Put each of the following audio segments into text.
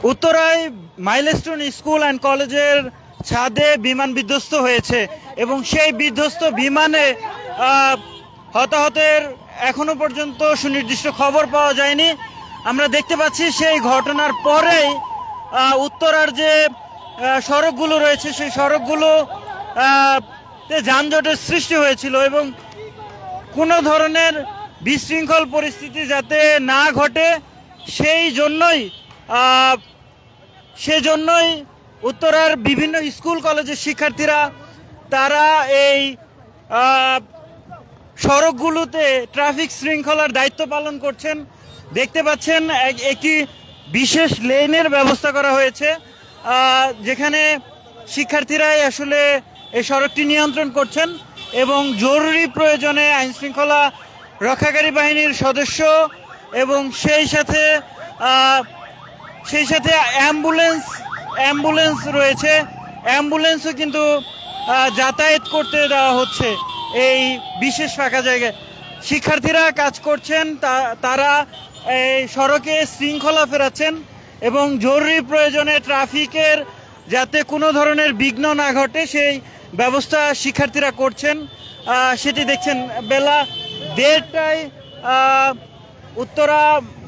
উত্তরায় milestone school and কলেজের ছাদে বিমান বিধ্বস্ত হয়েছে এবং সেই বিধ্বস্ত বিমানে হতাহতের এখনো পর্যন্ত সুনির্দিষ্ট খবর পাওয়া যায়নি। আমরা দেখতে পাচ্ছি সেই ঘটনার পরেই উত্তরার যে সড়কগুলো রয়েছে সেই সড়কগুলো যানজটের সৃষ্টি হয়েছিল এবং কোনো ধরনের বিশৃঙ্খল পরিস্থিতি যাতে না ঘটে সেজন্যই উত্তরার বিভিন্ন স্কুল কলেজের শিক্ষার্থীরা তারা এই সড়কগুলোতে ট্রাফিক শৃঙ্খলার দায়িত্ব পালন করছেন। দেখতে পাচ্ছেন একটি বিশেষ লেনের ব্যবস্থা করা হয়েছে যেখানে শিক্ষার্থীরাই আসলে এই সড়কটি নিয়ন্ত্রণ করছেন এবং জরুরি প্রয়োজনে আইনশৃঙ্খলা রক্ষাকারী বাহিনীর সদস্য এবং সেই সাথে অ্যাম্বুলেন্স রয়েছে, অ্যাম্বুলেন্সও কিন্তু যাতায়াত করতে দেওয়া হচ্ছে এই বিশেষ ফাঁকা জায়গায়। শিক্ষার্থীরা কাজ করছেন, তারা এই সড়কে শৃঙ্খলা ফেরাচ্ছেন এবং জরুরি প্রয়োজনে ট্রাফিকের যাতে কোনো ধরনের বিঘ্ন না ঘটে সেই ব্যবস্থা শিক্ষার্থীরা করছেন। সেটি দেখছেন বেলা 1:30টায় উত্তরা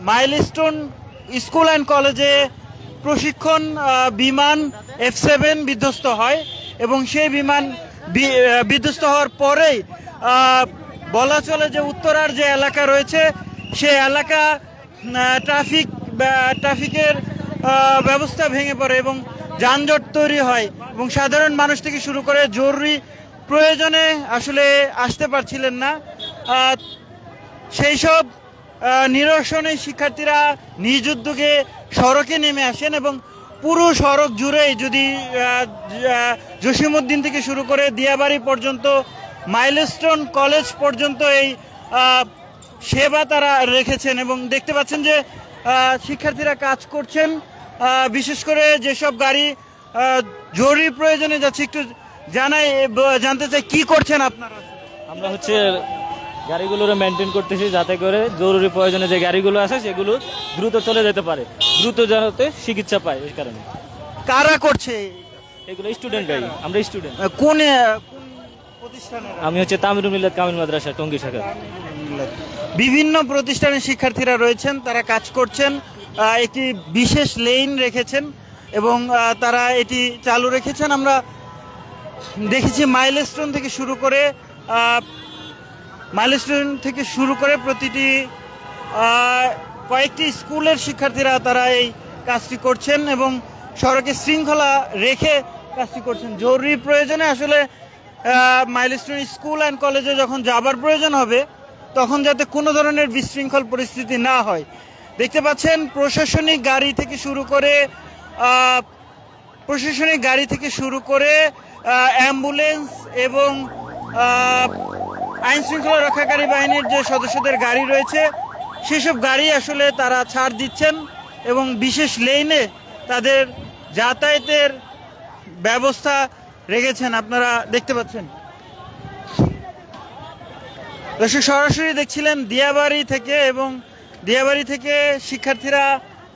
মাইলস্টোন স্কুল অ্যান্ড কলেজে প্রশিক্ষণ বিমান F7 বিধ্বস্ত হয় এবং সেই বিমান বিধ্বস্ত হওয়ার পরেই বলা চলে যে উত্তরার যে এলাকা রয়েছে সেই এলাকা ট্রাফিকের ব্যবস্থা ভেঙে পড়ে এবং যানজট তৈরি হয় এবং সাধারণ মানুষ থেকে শুরু করে জরুরি প্রয়োজনে আসলে আসতে পারছিলেন না। সেই সব নিরসনে শিক্ষার্থীরা নিজ উদ্যোগে সড়কে নেমে আসেন এবং পুরো সড়ক জুড়েই যদি জসিমউদ্দিন থেকে শুরু করে দিয়াবাড়ি পর্যন্ত মাইলস্টোন কলেজ পর্যন্ত এই সেবা তারা রেখেছেন এবং দেখতে পাচ্ছেন যে শিক্ষার্থীরা কাজ করছেন। বিশেষ করে যেসব গাড়ি জরুরি প্রয়োজনে যাচ্ছে একটু জানতে চাই কি করছেন আপনারা? আমরা গাড়িগুলো মেনটেন করতেছি যাতে করে জরুরি প্রয়োজনে যে গাড়িগুলো আছে সেগুলো দ্রুত চলে যেতে পারে, দ্রুত যাতে চিকিৎসা পায়। এই কারণে কারা করছে এগুলো? স্টুডেন্ট গাড়ি। আমরা স্টুডেন্ট। কোন প্রতিষ্ঠানে? আমি তামিরুল মিল্লাত কামিল মাদ্রাসা টঙ্গী শাখা। বিভিন্ন প্রতিষ্ঠানের শিক্ষার্থীরা রয়েছেন, তারা কাজ করছেন, একটি বিশেষ লেন রেখেছেন এবং তারা এটি চালু রেখেছেন। আমরা দেখেছি মাইলস্টোন থেকে শুরু করে প্রতিটি কয়েকটি স্কুলের শিক্ষার্থীরা তারা এই কাজটি করছেন এবং সড়কে শৃঙ্খলা রেখে কাজটি করছেন। জরুরি প্রয়োজনে আসলে মাইলস্টোন স্কুল অ্যান্ড কলেজে যখন যাবার প্রয়োজন হবে তখন যাতে কোনো ধরনের বিশৃঙ্খল পরিস্থিতি না হয়। দেখতে পাচ্ছেন প্রশাসনিক গাড়ি থেকে শুরু করে অ্যাম্বুলেন্স এবং আইনশৃঙ্খলা রক্ষাকারী বাহিনীর যে সদস্যদের গাড়ি রয়েছে সেসব গাড়ি আসলে তারা ছাড় দিচ্ছেন এবং বিশেষ লেনে তাদের যাতায়াতের ব্যবস্থা রেখেছেন। আপনারা দেখতে পাচ্ছেন দর্শক, সরাসরি দেখছিলেন দিয়াবাড়ি থেকে শিক্ষার্থীরা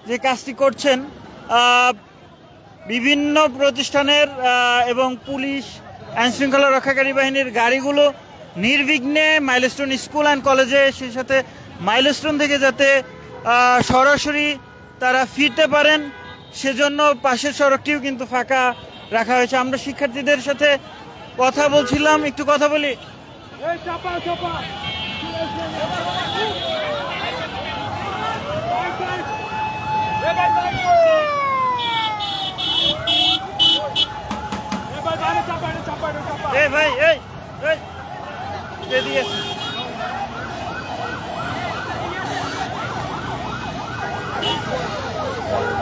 যে কাজটি করছেন। বিভিন্ন প্রতিষ্ঠানের এবং পুলিশ আইনশৃঙ্খলা রক্ষাকারী বাহিনীর গাড়িগুলো নির্বিঘ্নে মাইলস্টোন স্কুল অ্যান্ড কলেজে, সেই সাথে মাইলস্টোন থেকে যাতে সরাসরি তারা ফিরতে পারেন সেজন্য পাশের সড়কটিও কিন্তু ফাঁকা রাখা হয়েছে। আমরা শিক্ষার্থীদের সাথে কথা বলছিলাম, একটু কথা বলি।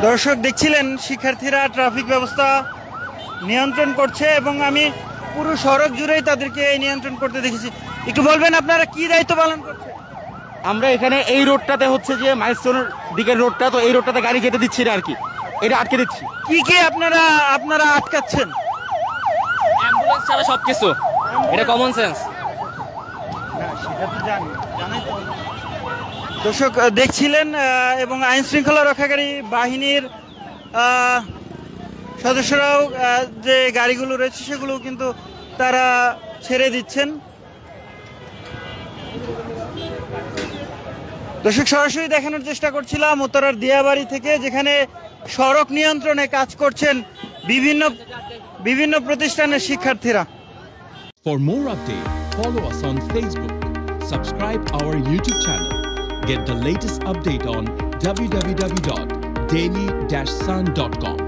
দর্শক দেখছিলেন শিক্ষার্থীরা ট্রাফিক ব্যবস্থা নিয়ন্ত্রণ করছে এবং আমি পুরো সড়ক জুড়েই তাদেরকে নিয়ন্ত্রণ করতে দেখেছি। একটু বলবেন আপনারা কি দায়িত্ব পালন করছেন? আমরা এখানে এই রোডটাতে যে মাইলস্টোনের দিকের রোডটা, তো এই রোডটাতে গাড়ি যেতে দিচ্ছি না আর কি, এটা আটকে দিচ্ছি। কি আপনারা আটকাচ্ছেন? অ্যাম্বুলেন্স ছাড়া সবকিছু, এটা কমন সেন্স। দর্শক দেখছিলেন এবং আইন শৃঙ্খলা রক্ষাকারী বাহিনীর সদস্যরাও যে গাড়িগুলো রয়েছে সেগুলো কিন্তু তারা ছেড়ে দিচ্ছেন। দর্শক, সরাসরি দেখানোর চেষ্টা করছিলাম উত্তরার দিয়াবাড়ি থেকে, যেখানে সড়ক নিয়ন্ত্রণে কাজ করছেন বিভিন্ন প্রতিষ্ঠানের শিক্ষার্থীরা। For more updates, follow us on Facebook, subscribe our YouTube channel, get the latest update on www.daily-sun.com.